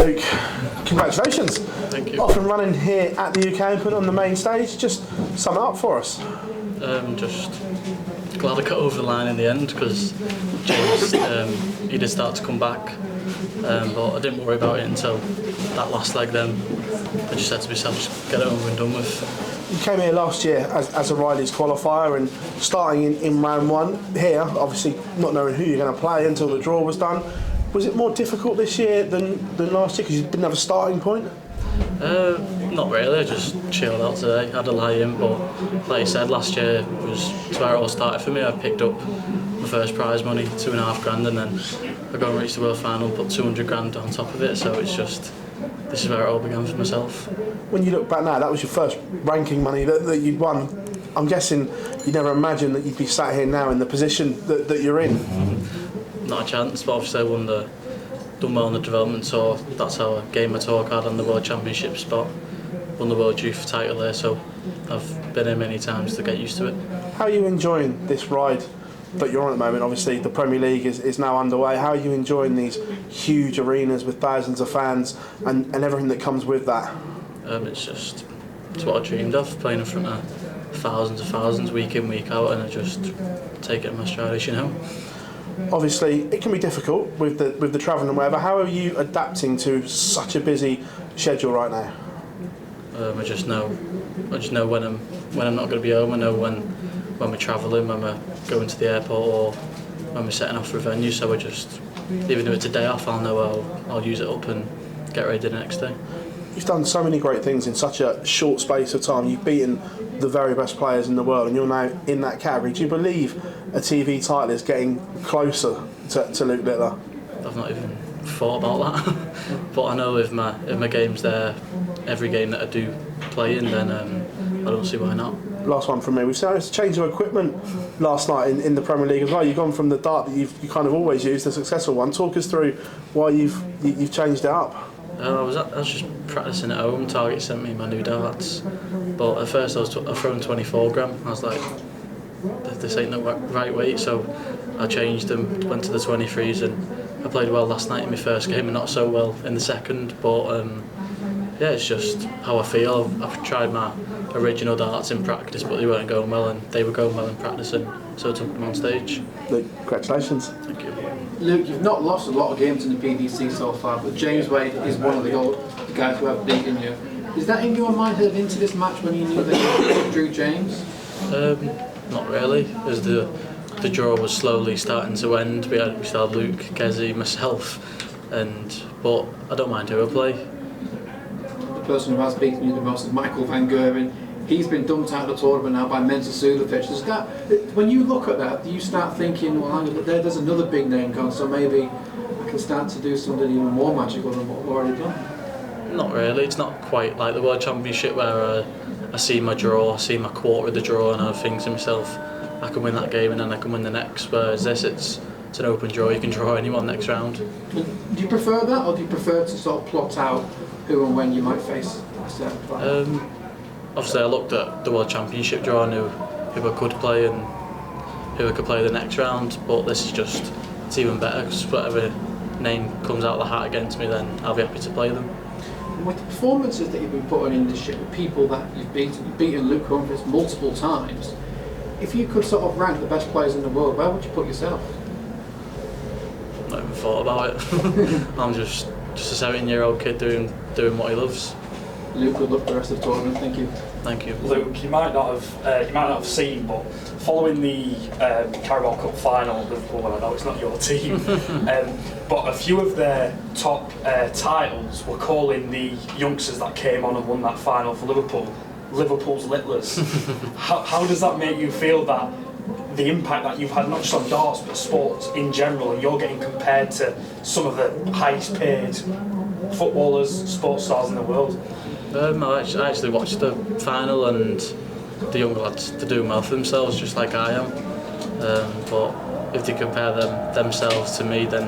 Luke, congratulations. Thank you. Off and running here at the UK Open on the main stage. Just sum it up for us. Just glad I got over the line in the end because James, he did start to come back, but I didn't worry about it until that last leg. Then I just said to myself, just get it over and done with. You came here last year as a Riley's qualifier and starting in round one here, obviously not knowing who you're going to play until the draw was done. Was it more difficult this year than last year because you didn't have a starting point? Not really, I just chilled out today, had a lie in, but like you said, last year was where it all started for me. I picked up my first prize money, $2,500, and then I go and reach the world final, put 200 grand on top of it, so it's just, this is where it all began for myself. When you look back now, that was your first ranking money that you'd won. I'm guessing you never imagined that you'd be sat here now in the position that you're in. Not a chance, but obviously I done well on the development tour. That's how I gained my tour card on the World Championship spot. Won the World Youth title there, so I've been here many times to get used to it. How are you enjoying this ride that you're on at the moment? Obviously the Premier League is now underway. How are you enjoying these huge arenas with thousands of fans and everything that comes with that? It's what I dreamed of, playing in front of thousands week in, week out, and I just take it in my stride, as you know. Obviously, it can be difficult with the travelling and whatever. How are you adapting to such a busy schedule right now? I just know when I'm not going to be home. I know when we're travelling, when we're going to the airport, or when we're setting off for a venue. So even if it's a day off, I'll know I'll use it up and get ready the next day. You've done so many great things in such a short space of time. You've beaten the very best players in the world, and you're now in that category. Do you believe a TV title is getting closer to Luke Littler? I've not even thought about that, but I know if my game's there, every game that I do play in, then I don't see why not. Last one from me. We've seen a change of equipment last night in the Premier League as well. You've gone from the dart that you kind of always used, the successful one. Talk us through why you've changed it up. I was just practicing at home. Target sent me my new darts, but at first I was throwing 24 gram. I was like, this ain't the right weight, so I changed them, went to the 23s, and I played well last night in my first game and not so well in the second. But yeah, it's just how I feel. I've tried my original darts in practice, but they weren't going well, and they were going well in practice, and so I took them on stage. Luke, congratulations. Thank you. Luke, you've not lost a lot of games in the PDC so far, but James Wade is one of the guys who have beaten you. Is that in your mind heading into this match when you knew that you drew James? Not really, as the draw was slowly starting to end. We still had Luke, Kezi, myself, but I don't mind who I play. The person who has beaten you the most is Michael Van Gerwen. He's been dumped out of the tournament now by Mensa Suljovic. When you look at that, do you start thinking, well, hang on, there's another big name gone, so maybe I can start to do something even more magical than what we've already done? Not really. It's not quite like the World Championship where I see my draw, I see my quarter of the draw, and I think to myself, I can win that game and then I can win the next. Whereas this, it's an open draw. You can draw anyone next round. Do you prefer that, or do you prefer to sort of plot out who and when you might face a certain player? Obviously, I looked at the World Championship draw, I knew who I could play and who I could play the next round, but this is it's even better because whatever name comes out of the hat against me, then I'll be happy to play them. And with the performances that you've been putting in this year, with people that you've beaten Luke Humphries multiple times, if you could sort of rank the best players in the world, where would you put yourself? Not even thought about it. I'm just a 17-year-old kid doing what he loves. Luke, good luck for the rest of the tournament. Thank you. Thank you. Luke, you might not have seen, but following the Carabao Cup final, Liverpool, well, I know it's not your team, but a few of their top titles were calling the youngsters that came on and won that final for Liverpool, Liverpool's Littlers. How does that make you feel, that the impact that you've had not just on darts but sports in general, and you're getting compared to some of the highest paid footballers, sports stars in the world? I actually watched the final, and the young lads, they're doing well for themselves just like I am, but if they compare themselves to me, then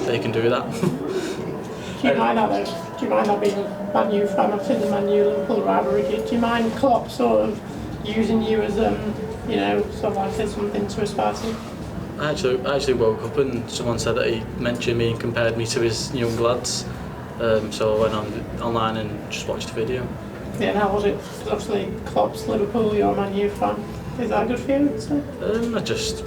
they can do that. Do you mind that though? Do you mind that being a Man U fan? I've seen the Man U Liverpool rivalry. Do you mind Klopp sort of using you as sort of like said something to aspire to? I actually woke up and someone said that he mentioned me and compared me to his young lads. So I went online and just watched the video. Yeah, and how was it? 'Cause obviously, Klopp'S, Liverpool, you're a Man U fan. Is that good for you? So? I just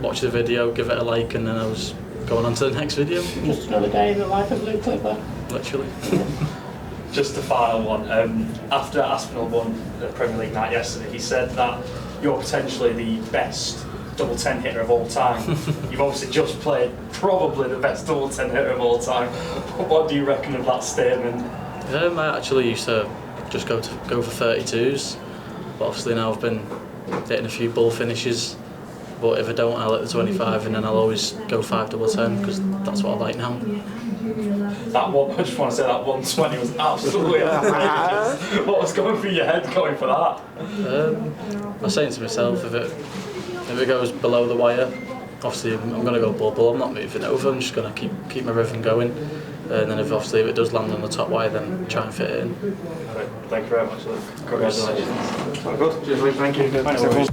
watched the video, give it a like, and then I was going on to the next video. Just another day in the life of Blue Clipper. Literally. Just the final one. After Aspinall won the Premier League night yesterday, he said that you're potentially the best double 10 hitter of all time. You've obviously just played probably the best double 10 hitter of all time. What do you reckon of that statement? I actually used to just go for 32s, but obviously now I've been hitting a few ball finishes. But if I don't, I'll hit the 25, and then I'll always go 5 double 10 because that's what I like now. That one, I just want to say that 120 was absolutely outrageous. What was going through your head going for that? I was saying to myself, if it goes below the wire, obviously I'm going to go ball. I'm not moving over. I'm just going to keep my rhythm going, and then if it does land on the top wire, then try and fit it in. Thank you very much, Luke. Congratulations. Good. Cheers, Lee. Thank you. Thanks, everyone.